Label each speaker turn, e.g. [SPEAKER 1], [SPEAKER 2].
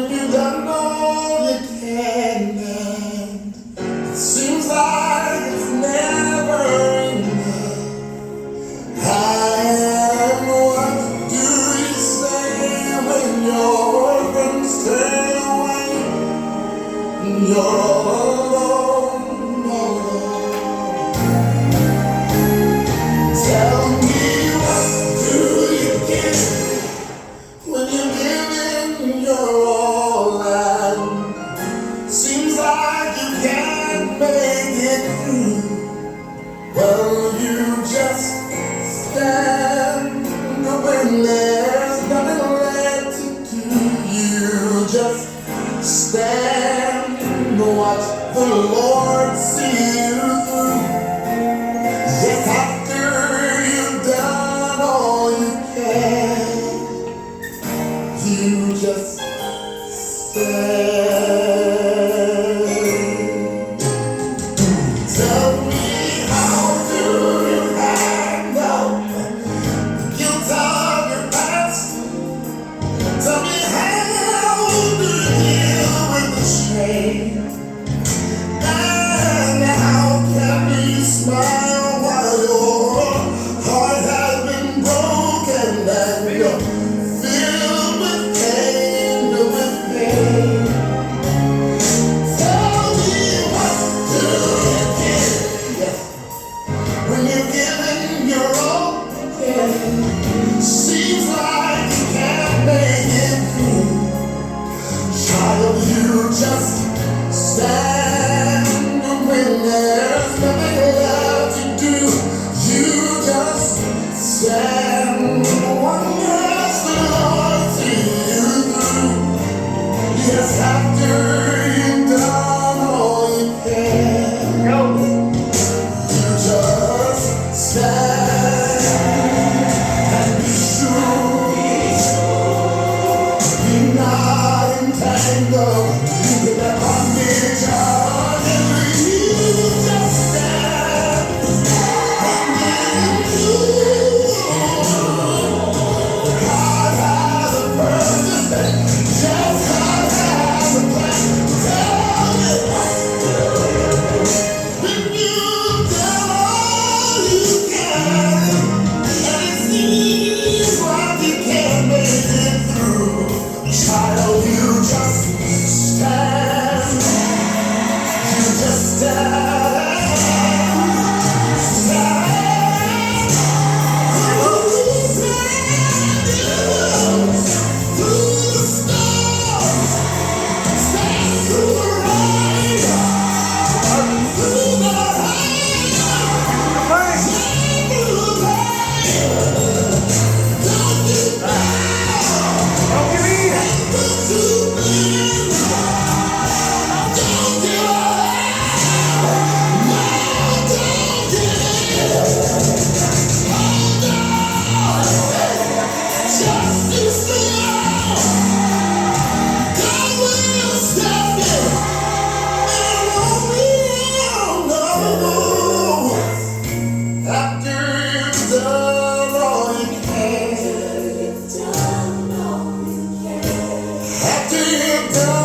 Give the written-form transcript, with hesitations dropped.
[SPEAKER 1] when you've done all you can, and it seems like it's never enough. And what do you say when your friends turn away and you're all alone, all alone? Tell me, what do you get when you're giving your all and seems like you can't make it through? Well, you just stand when there's nothing left to do. You just stand and watch the Lord see you through. Yes, after you've done all you can, you just stand. Tell me, how do you handle the guilt of your past? Tell me, how do you deal with the shame? And how can you smile while your heart has been broken and you're filled with pain, with pain? Tell me, what do you get when you're giving your all again? Seems like you can't make it through. Child, you just stand when there's nothing left to do. You just stand. One last the Lord see you through. Yes, after you've done all you can, you just stand and be sure you're not entangled in that bondage of envy. You just stand and you. God has a purpose and yes, God has a plan. Tell me, when you've done all you can, and it seems like you can't make it through, child, you just stand. You just stand. Stand. Through the storm, stand through the rain, through the hate, stand through the pain. Don't give down. Don't give in. Don't give in. Don't give up. No, don't give in. Hold on. Just be strong. God will step in. It won't be long, no. After you've done all you can. After you've done